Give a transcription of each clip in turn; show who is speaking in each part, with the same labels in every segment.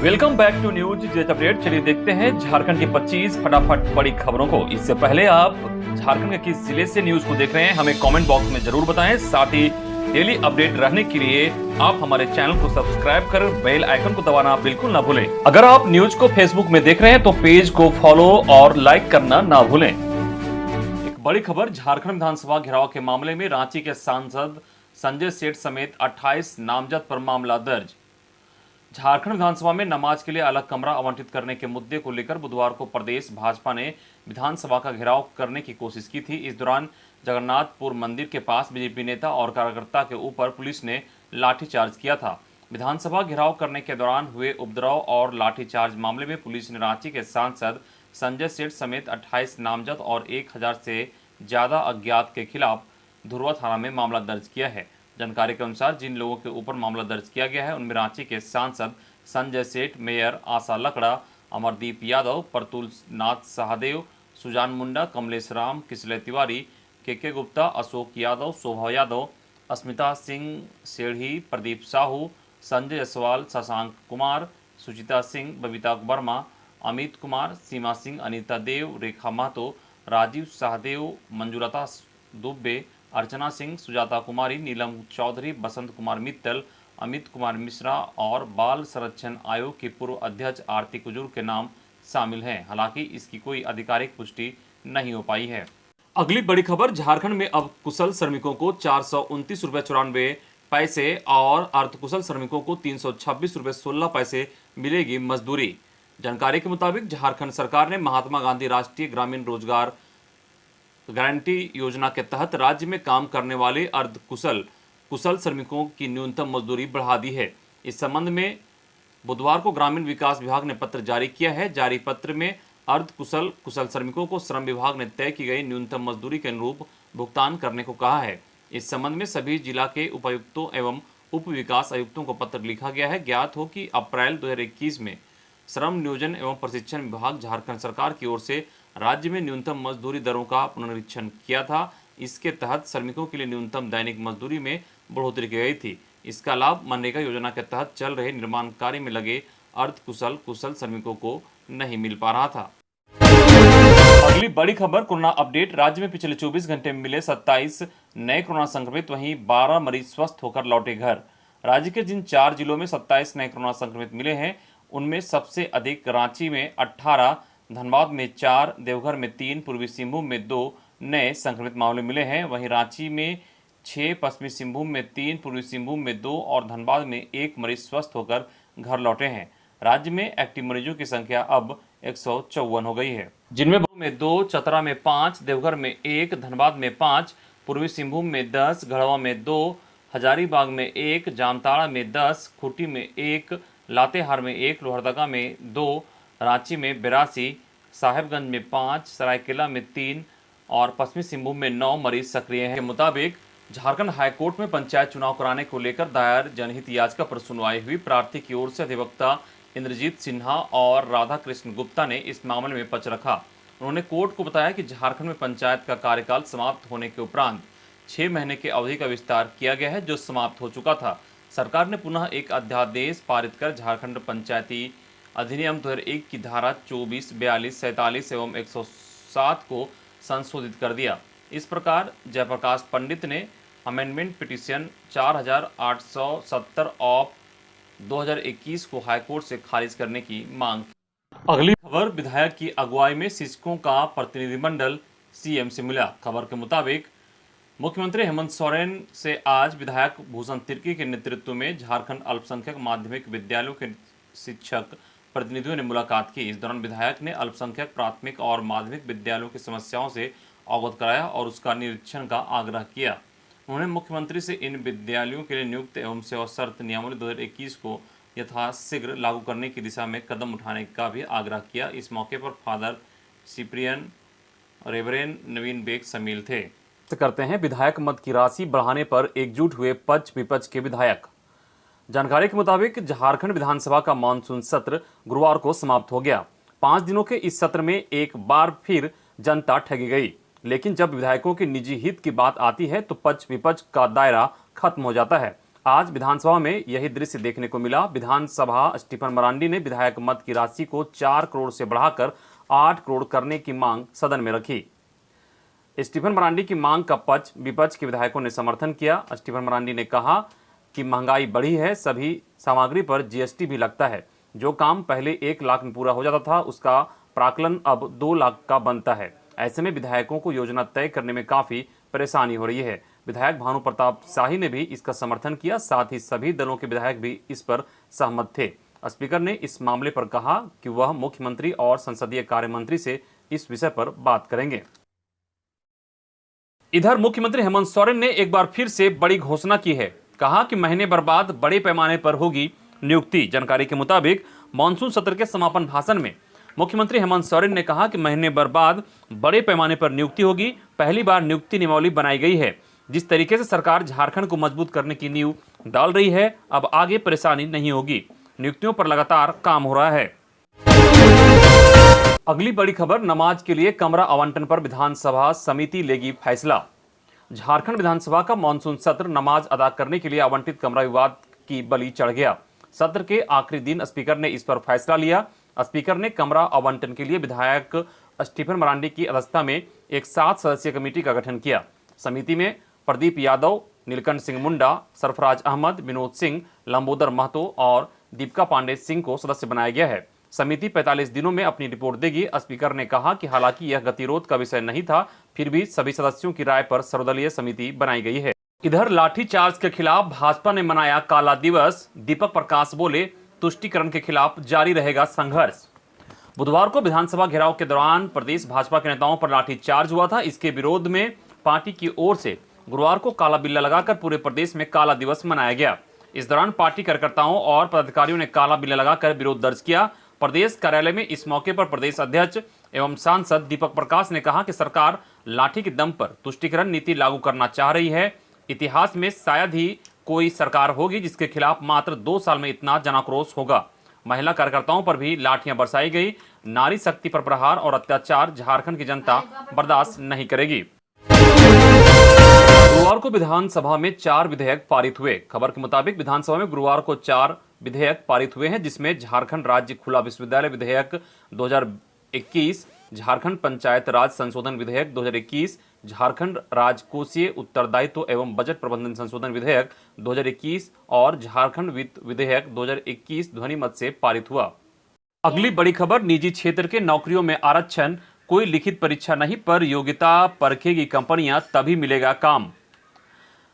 Speaker 1: Welcome back to news jet update. चलिए देखते हैं झारखंड की 25 फटाफट बड़ी खबरों को। इससे पहले आप झारखंड के किस जिले से न्यूज को देख रहे हैं हमें कमेंट बॉक्स में जरूर बताएं। साथ ही डेली अपडेट रहने के लिए आप हमारे चैनल को सब्सक्राइब कर बेल आइकन को दबाना बिल्कुल ना भूलें। अगर आप न्यूज को फेसबुक में देख रहे हैं तो पेज को फॉलो और लाइक करना ना भूलें। एक बड़ी खबर, झारखंड विधानसभा घेराव के मामले में रांची के सांसद संजय सेठ समेत 28 नामजद पर मामला दर्ज। झारखंड विधानसभा में नमाज के लिए अलग कमरा आवंटित करने के मुद्दे को लेकर बुधवार को प्रदेश भाजपा ने विधानसभा का घेराव करने की कोशिश की थी। इस दौरान जगन्नाथपुर मंदिर के पास बीजेपी नेता और कार्यकर्ता के ऊपर पुलिस ने लाठीचार्ज किया था। विधानसभा घेराव करने के दौरान हुए उपद्रव और लाठीचार्ज मामले में पुलिस ने रांची के सांसद संजय सेठ समेत 28 नामजद और 1000 से ज्यादा अज्ञात के खिलाफ धुर्वा थाना में मामला दर्ज किया है। जानकारी के अनुसार जिन लोगों के ऊपर मामला दर्ज किया गया है उनमें रांची के सांसद संजय सेठ, मेयर आशा लकड़ा, अमरदीप यादव, प्रतुल नाथ सहदेव, सुजान मुंडा, कमलेश राम, किसले तिवारी, के गुप्ता, अशोक यादव, शोभा यादव, अस्मिता सिंह सेढ़ी, प्रदीप साहू, संजय जायसवाल, शशांक कुमार, सुचिता सिंह, बबीता वर्मा, अमित कुमार, सीमा सिंह, अनीता देव, रेखा महतो, राजीव सहदेव, मंजुलता दुबे, अर्चना सिंह, सुजाता कुमारी, नीलम चौधरी, बसंत कुमार मित्तल, अमित कुमार मिश्रा और बाल संरक्षण आयोग की पूर्व अध्यक्ष आरती कुजूर के नाम शामिल हैं। हालांकि इसकी कोई आधिकारिक पुष्टि नहीं हो पाई है। अगली बड़ी खबर, झारखंड में अब कुशल श्रमिकों को 429 रुपये 94 पैसे और अर्धकुशल श्रमिकों को 326 रुपये 16 पैसे मिलेगी मजदूरी। जानकारी के मुताबिक झारखंड सरकार ने महात्मा गांधी राष्ट्रीय ग्रामीण रोजगार गारंटी योजना के तहत राज्य में काम करने वाले कुशल श्रमिकों की न्यूनतम मजदूरी बढ़ा दी है। इस संबंध में बुधवार को ग्रामीण विकास विभाग ने पत्र जारी किया है। जारी पत्र में कुशल श्रमिकों को श्रम विभाग ने तय की गई न्यूनतम मजदूरी के अनुरूप भुगतान करने को कहा है। इस संबंध में सभी जिला के उपायुक्तों एवं उप विकास आयुक्तों को पत्र लिखा गया है। ज्ञात हो कि अप्रैल 2021 में श्रम नियोजन एवं प्रशिक्षण विभाग झारखंड सरकार की ओर से राज्य में न्यूनतम मजदूरी दरों का पुनरीक्षण किया था। इसके तहत श्रमिकों के लिए न्यूनतम दैनिक मजदूरी में बढ़ोतरी की गई थी। इसका लाभ मनरेगा योजना के तहत चल रहे निर्माण कार्य में लगे कुशल श्रमिकों को नहीं मिल पा रहा था। अगली बड़ी खबर, कोरोना अपडेट। राज्य में पिछले 24 घंटे में मिले 27 नए कोरोना संक्रमित, वहीं 12 मरीज स्वस्थ होकर लौटे घर। राज्य के जिन 4 जिलों में 27 नए कोरोना संक्रमित मिले हैं उनमें सबसे अधिक रांची में 18, धनबाद में 4, देवघर में 3, पूर्वी सिंहभूम में 2 नए संक्रमित मामले मिले हैं। वहीं रांची में 6, पश्चिमी सिंहभूम में 3, पूर्वी सिंहभूम में 2 और धनबाद में 1 मरीज स्वस्थ होकर घर लौटे हैं। राज्य में एक्टिव मरीजों की संख्या अब 154 हो गई है, जिनमें में 2, चतरा में 5, देवघर में 1, धनबाद में 5, पूर्वी सिंहभूम में 10, गढ़वा में 2, हजारीबाग में 1, जामताड़ा में 10, खूंटी में 1, लातेहार में 1, लोहरदगा में 2, रांची में 82, साहेबगंज में 5, सरायकेला में 3 और पश्चिमी सिंहभूम में 9 मरीज सक्रिय हैं। के मुताबिक झारखंड हाईकोर्ट में पंचायत चुनाव कराने को लेकर दायर जनहित याचिका पर सुनवाई हुई। प्रार्थी की ओर से अधिवक्ता इंद्रजीत सिन्हा और राधा कृष्ण गुप्ता ने इस मामले में पक्ष रखा। उन्होंने कोर्ट को बताया कि झारखंड में पंचायत का कार्यकाल समाप्त होने के उपरांत 6 महीने की अवधि का विस्तार किया गया है, जो समाप्त हो चुका था। सरकार ने पुनः एक अध्यादेश पारित कर झारखंड पंचायती अधिनियम 2001 की धारा 24, 42, 47 एवं 107 को संशोधित कर दिया। इस प्रकार जयप्रकाश पंडित ने अमेंडमेंट पिटीशन 4870 ऑफ 2021 को हाईकोर्ट से खारिज करने की मांग की। अगली खबर, विधायक की अगुवाई में शिक्षकों का प्रतिनिधिमंडल सीएम से मिला। खबर के मुताबिक मुख्यमंत्री हेमंत सोरेन से आज विधायक भूषण तिर्की के नेतृत्व में झारखंड अल्पसंख्यक माध्यमिक विद्यालयों के शिक्षक प्रतिनिधियों ने मुलाकात की। इस दौरान विधायक ने अल्पसंख्यक प्राथमिक और माध्यमिक विद्यालयों की समस्याओं से अवगत कराया और उसका निरीक्षण का आग्रह किया। उन्होंने मुख्यमंत्री से इन विद्यालयों के लिए नियुक्त एवं सेवा शर्त नियमावली 2021 को यथाशीघ्र लागू करने की दिशा में कदम उठाने का भी आग्रह किया। इस मौके पर फादर सिप्रियन, रेवरेंड नवीन बेग शामिल थे। करते हैं, विधायक मद की राशि बढ़ाने पर एकजुट हुए पक्ष विपक्ष के विधायक। जानकारी के मुताबिक झारखंड विधानसभा का मानसून सत्र गुरुवार को समाप्त हो गया। 5 दिनों के इस सत्र में एक बार फिर जनता ठगी गई, लेकिन जब विधायकों के निजी हित की बात आती है तो पक्ष विपक्ष का दायरा खत्म हो जाता है। आज विधानसभा में यही दृश्य देखने को मिला। विधानसभा स्टीफन मरांडी ने विधायक मद की राशि को 4 करोड़ से बढ़ाकर 8 करोड़ करने की मांग सदन में रखी। स्टीफन मरांडी की मांग का पक्ष विपक्ष के विधायकों ने समर्थन किया। स्टीफन मरांडी ने कहा कि महंगाई बढ़ी है, सभी सामग्री पर जीएसटी भी लगता है। जो काम पहले 1 लाख में पूरा हो जाता था उसका प्राकलन अब 2 लाख का बनता है। ऐसे में विधायकों को योजना तय करने में काफी परेशानी हो रही है। विधायक भानु प्रताप शाही ने भी इसका समर्थन किया। साथ ही सभी दलों के विधायक भी इस पर सहमत थे। स्पीकर ने इस मामले पर कहा कि वह मुख्यमंत्री और संसदीय कार्य मंत्री से इस विषय पर बात करेंगे। इधर मुख्यमंत्री हेमंत सोरेन ने एक बार फिर से बड़ी घोषणा की है। कहा कि महीने भर बाद बड़े पैमाने पर होगी नियुक्ति। जानकारी के मुताबिक मानसून सत्र के समापन भाषण में मुख्यमंत्री हेमंत सोरेन ने कहा कि महीने भर बाद बड़े पैमाने पर नियुक्ति होगी। पहली बार नियुक्ति नियमावली बनाई गई है। जिस तरीके से सरकार झारखंड को मजबूत करने की नींव डाल रही है, अब आगे परेशानी नहीं होगी। नियुक्तियों पर लगातार काम हो रहा है। अगली बड़ी खबर, नमाज के लिए कमरा आवंटन पर विधानसभा समिति लेगी फैसला। झारखंड विधानसभा का मानसून सत्र नमाज अदा करने के लिए आवंटित कमरा विवाद की बलि चढ़ गया। सत्र के आखिरी दिन स्पीकर ने इस पर फैसला लिया। स्पीकर ने कमरा आवंटन के लिए विधायक स्टीफन मरांडी की अध्यक्षता में एक 7 सदस्यीय कमेटी का गठन किया। समिति में प्रदीप यादव, नीलकंठ सिंह मुंडा, सरफराज अहमद, विनोद सिंह, लंबोदर महतो और दीपिका पांडे सिंह को सदस्य बनाया गया है। समिति 45 दिनों में अपनी रिपोर्ट देगी। स्पीकर ने कहा कि हालांकि यह गतिरोध का विषय नहीं था, फिर भी सभी सदस्यों की राय पर सर्वदलीय समिति बनाई गई है। इधर लाठीचार्ज के खिलाफ भाजपा ने मनाया काला दिवस। दीपक प्रकाश बोले, तुष्टीकरण के खिलाफ जारी रहेगा संघर्ष। बुधवार को विधानसभा घेराव के दौरान प्रदेश भाजपा के नेताओं पर लाठीचार्ज हुआ था। इसके विरोध में पार्टी की ओर से गुरुवार को काला बिल्ला लगाकर पूरे प्रदेश में काला दिवस मनाया गया। इस दौरान पार्टी कार्यकर्ताओं और पदाधिकारियों ने काला बिल्ला लगाकर विरोध दर्ज किया। प्रदेश कार्यालय में इस मौके पर प्रदेश अध्यक्ष एवं सांसद दीपक प्रकाश ने कहा कि सरकार लाठी के दम पर तुष्टीकरण नीति लागू करना चाह रही है। इतिहास में शायद ही कोई सरकार होगी जिसके खिलाफ मात्र 2 साल में इतना जनाक्रोश होगा। महिला कार्यकर्ताओं पर भी लाठियां बरसाई गई। नारी शक्ति पर प्रहार और अत्याचार झारखंड की जनता बर्दाश्त नहीं करेगी। गुरुवार को विधानसभा में 4 विधेयक पारित हुए। खबर के मुताबिक विधानसभा में गुरुवार को 4 विधेयक पारित हुए हैं, जिसमें झारखंड राज्य खुला विश्वविद्यालय विधेयक 2021, झारखंड पंचायत राज संशोधन विधेयक 2021, झारखंड राजकोषीय उत्तरदायित्व एवं बजट प्रबंधन संशोधन विधेयक 2021 और झारखंड वित्त विधेयक 2021 ध्वनिमत से पारित हुआ। अगली बड़ी खबर, निजी क्षेत्र के नौकरियों में आरक्षण, कोई लिखित परीक्षा नहीं पर योग्यता परखेगी कंपनियां, तभी मिलेगा काम।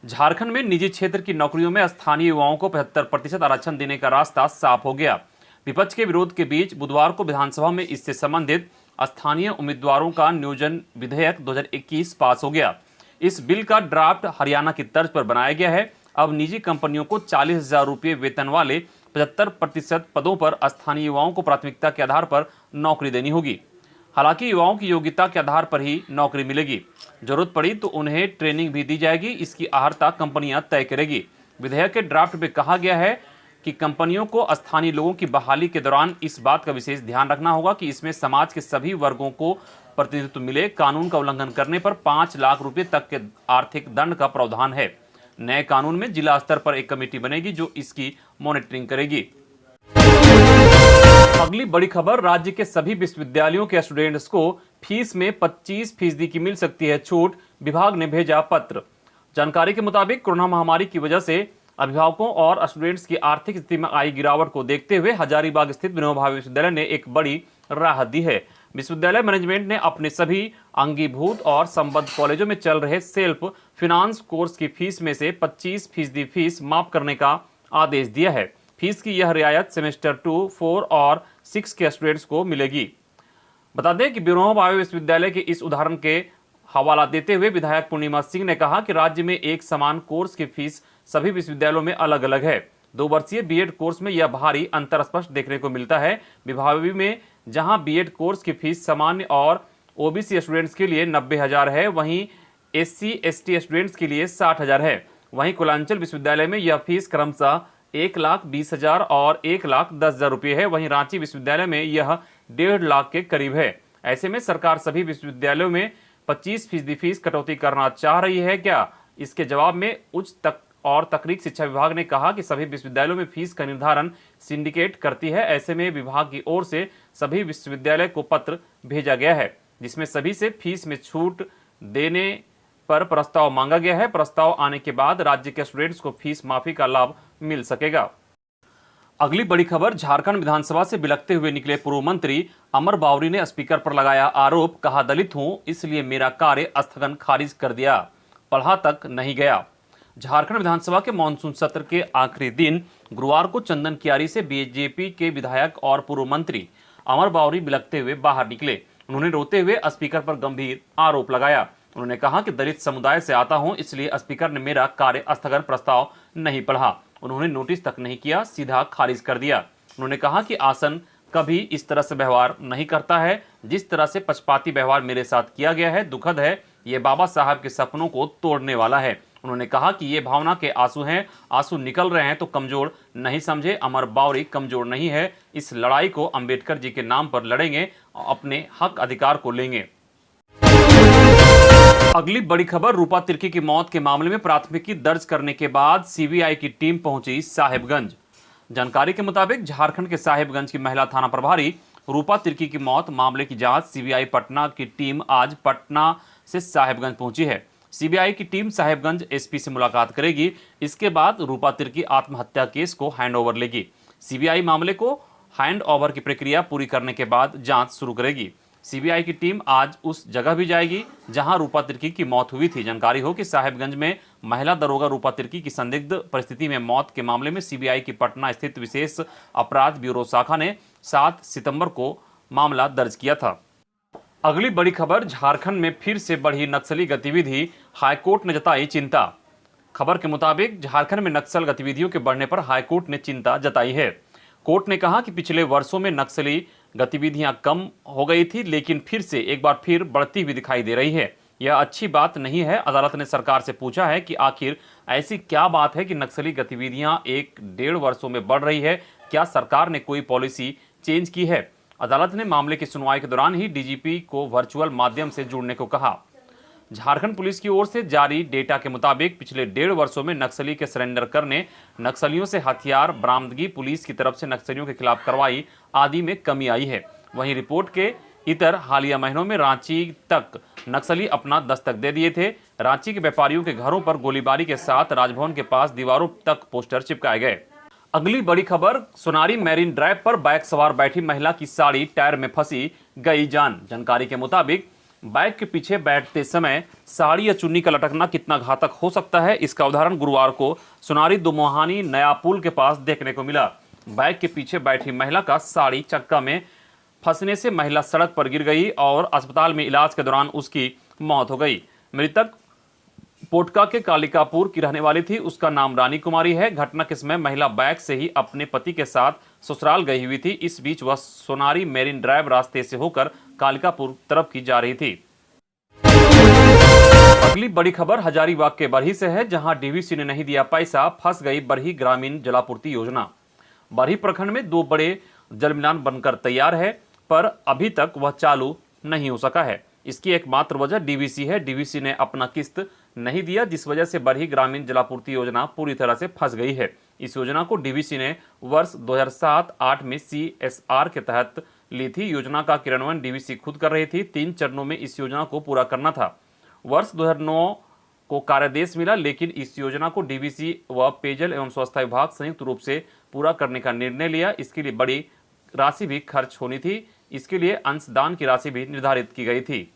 Speaker 1: झारखंड में निजी क्षेत्र की नौकरियों में स्थानीय युवाओं को 75% आरक्षण देने का रास्ता साफ हो गया। विपक्ष के विरोध के बीच बुधवार को विधानसभा में इससे संबंधित स्थानीय उम्मीदवारों का नियोजन विधेयक 2021 पास हो गया। इस बिल का ड्राफ्ट हरियाणा की तर्ज पर बनाया गया है। अब निजी कंपनियों को 40,000 रुपये वेतन वाले 75% पदों पर स्थानीय युवाओं को प्राथमिकता के आधार पर नौकरी देनी होगी। हालांकि युवाओं की योग्यता के आधार पर ही नौकरी मिलेगी। जरूरत पड़ी तो उन्हें ट्रेनिंग भी दी जाएगी। इसकी अहर्ता कंपनियां तय करेगी। विधेयक के ड्राफ्ट में कहा गया है कि कंपनियों को स्थानीय लोगों की बहाली के दौरान इस बात का विशेष ध्यान रखना होगा कि इसमें समाज के सभी वर्गों को प्रतिनिधित्व मिले। कानून का उल्लंघन करने पर 5 लाख रुपए तक के आर्थिक दंड का प्रावधान है। नए कानून में जिला स्तर पर एक कमेटी बनेगी जो इसकी मॉनिटरिंग करेगी। अगली बड़ी खबर, राज्य के सभी विश्वविद्यालयों के स्टूडेंट्स को फीस में 25% की मिल सकती है छूट। विभाग ने भेजा पत्र। जानकारी के मुताबिक कोरोना महामारी की वजह से अभिभावकों और स्टूडेंट्स की आर्थिक स्थिति में आई गिरावट को देखते हुए हजारीबाग स्थित विनोबा भावे विश्वविद्यालय ने एक बड़ी राहत दी है। विश्वविद्यालय मैनेजमेंट ने अपने सभी अंगीभूत और संबद्ध कॉलेजों में चल रहे सेल्फ फिनांस कोर्स की फीस में से 25% फीस माफ करने का आदेश दिया है। फीस की यह रियायत सेमेस्टर 2, 4 और 6 के स्टूडेंट्स को मिलेगी। बता दें कि विनोबा भावे विश्वविद्यालय के इस उदाहरण के हवाला देते हुए विधायक पूर्णिमा सिंह ने कहा कि राज्य में एक समान कोर्स की फीस सभी विश्वविद्यालयों में अलग अलग है। 2 वर्षीय बीएड कोर्स में यह भारी अंतर स्पष्ट देखने को मिलता है। विभाग में जहां बीएड कोर्स की फीस सामान्य और ओबीसी स्टूडेंट्स के लिए 90,000 है, वहीं SC/ST स्टूडेंट्स के लिए 60,000 है। वहीं कुलांचल विश्वविद्यालय में यह फीस क्रमशः 1,20,000 और 1,10,000 रुपये है। वहीं रांची विश्वविद्यालय में यह 1.5 लाख के करीब है। ऐसे में सरकार सभी विश्वविद्यालयों में 25% फीस कटौती करना चाह रही है क्या? इसके जवाब में उच्च तक और तकनीक शिक्षा विभाग ने कहा कि सभी विश्वविद्यालयों में फीस का निर्धारण सिंडिकेट करती है। ऐसे में विभाग की ओर से सभी विश्वविद्यालय को पत्र भेजा गया है, जिसमें सभी से फीस में छूट देने पर प्रस्ताव मांगा गया है। प्रस्ताव आने के बाद राज्य के स्टूडेंट्स को फीस माफी का लाभ मिल सकेगा। अगली बड़ी खबर, झारखंड विधानसभा से बिलखते हुए निकले पूर्व मंत्री अमर बावरी ने स्पीकर पर लगाया आरोप, कहा दलित हूं इसलिए मेरा कार्य स्थगन खारिज कर दिया, पढ़ा तक नहीं गया। झारखंड विधानसभा के मानसून सत्र के आखिरी दिन गुरुवार को चंदन कियारी से बीजेपी के विधायक और पूर्व मंत्री अमर बावरी बिलखते हुए बाहर निकले। उन्होंने रोते हुए स्पीकर पर गंभीर आरोप लगाया। उन्होंने कहा कि दलित समुदाय से आता हूं, इसलिए स्पीकर ने मेरा कार्य स्थगन प्रस्ताव नहीं पढ़ा। उन्होंने नोटिस तक नहीं किया, सीधा खारिज कर दिया। उन्होंने कहा कि आसन कभी इस तरह से व्यवहार नहीं करता है, जिस तरह से पक्षपाती व्यवहार मेरे साथ किया गया है दुखद है, ये बाबा साहब के सपनों को तोड़ने वाला है। उन्होंने कहा कि ये भावना के आंसू हैं, आंसू निकल रहे हैं तो कमजोर नहीं समझे। अमर बावरी कमजोर नहीं है, इस लड़ाई को अंबेडकर जी के नाम पर लड़ेंगे, अपने हक अधिकार को लेंगे। अगली बड़ी खबर, रूपा तिर्की की मौत के मामले में प्राथमिकी दर्ज करने के बाद सीबीआई की टीम पहुंची साहिबगंज। जानकारी के मुताबिक झारखंड के साहिबगंज की महिला थाना प्रभारी रूपा तिर्की की मौत मामले की जांच सीबीआई पटना की टीम आज पटना से साहिबगंज पहुंची है। सीबीआई की टीम साहिबगंज एसपी से मुलाकात करेगी। इसके बाद रूपा तिर्की आत्महत्या केस को हैंडओवर लेगी। सीबीआई मामले को हैंडओवर की प्रक्रिया पूरी करने के बाद जांच शुरू करेगी। सीबीआई की टीम आज उस जगह भी जाएगी जहां रूपा तिर्की की मौत हुई थी। जानकारी हो कि साहिबगंज में महिला दरोगा रूपा तिर्की की संदिग्ध परिस्थिति में मौत के मामले में सीबीआई की पटना स्थित विशेष अपराध ब्यूरो शाखा ने 7 सितंबर को मामला दर्ज किया था। अगली बड़ी खबर, झारखंड में फिर से बढ़ी नक्सली गतिविधि, हाईकोर्ट ने जताई चिंता। खबर के मुताबिक झारखंड में नक्सल गतिविधियों के बढ़ने पर हाईकोर्ट ने चिंता जताई है। कोर्ट ने कहा कि पिछले वर्षों में नक्सली गतिविधियां कम हो गई थी, लेकिन फिर से एक बार फिर बढ़ती हुई दिखाई दे रही है। यह अच्छी बात नहीं है। अदालत ने सरकार से पूछा है कि आखिर ऐसी क्या बात है कि नक्सली गतिविधियां 1-1.5 वर्षों में बढ़ रही है। क्या सरकार ने कोई पॉलिसी चेंज की है? अदालत ने मामले की सुनवाई के दौरान ही डीजीपी को वर्चुअल माध्यम से जुड़ने को कहा। झारखंड पुलिस की ओर से जारी डेटा के मुताबिक पिछले 1.5 वर्षों में नक्सली के सरेंडर करने, नक्सलियों से हथियार बरामदगी, पुलिस की तरफ से नक्सलियों के खिलाफ कार्रवाई आदि में कमी आई है। वहीं रिपोर्ट के इतर हालिया महीनों में रांची तक नक्सली अपना दस्तक दे दिए थे। रांची के व्यापारियों के घरों पर गोलीबारी के साथ राजभवन के पास दीवारों तक पोस्टर चिपकाए गए। अगली बड़ी खबर, सोनारी मैरीन ड्राइव पर बाइक सवार बैठी महिला की साड़ी टायर में फंसी, गई जान। जानकारी के मुताबिक बाइक के पीछे बैठते समय साड़ी या चुन्नी का लटकना कितना घातक हो सकता है, इसका उदाहरण गुरुवार को सोनारी दुमोहानी नया पुल के पास देखने को मिला। बाइक के पीछे बैठी महिला का साड़ी चक्का में फंसने से महिला सड़क पर गिर गई और अस्पताल में इलाज के दौरान उसकी मौत हो गई। मृतक पोटका के कालिकापुर की रहने वाली थी। उसका नाम रानी कुमारी है। घटना के समय महिला बाइक से ही अपने पति के साथ ससुराल गई हुई थी। इस बीच वह सोनारी मैरीन ड्राइव रास्ते से होकर कालिकापुर तरफ की जा रही थी। अगली बड़ी खबर हजारीबाग के बरही से है, जहां डीवीसी ने नहीं दिया पैसा, फंस गई बरही ग्रामीण जलापूर्ति योजना। बरही प्रखंड में 2 बड़े जलमिलान बनकर तैयार है, पर अभी तक वह चालू नहीं हो सका है। इसकी एकमात्र वजह डीवीसी है। डीवीसी ने अपना किस्त नहीं दिया, जिस वजह से बरही ग्रामीण जलापूर्ति योजना पूरी तरह से फंस गई है। इस योजना को डीवीसी ने वर्ष 2007-8 में CSR के तहत ली थी। योजना का क्रियान्वयन डीवीसी खुद कर रही थी। 3 चरणों में इस योजना को पूरा करना था। वर्ष 2009 को कार्यादेश मिला, लेकिन इस योजना को डीवीसी व पेयजल एवं स्वच्छता विभाग संयुक्त रूप से पूरा करने का निर्णय लिया। इसके लिए बड़ी राशि भी खर्च होनी थी। इसके लिए अंशदान की राशि भी निर्धारित की गई थी।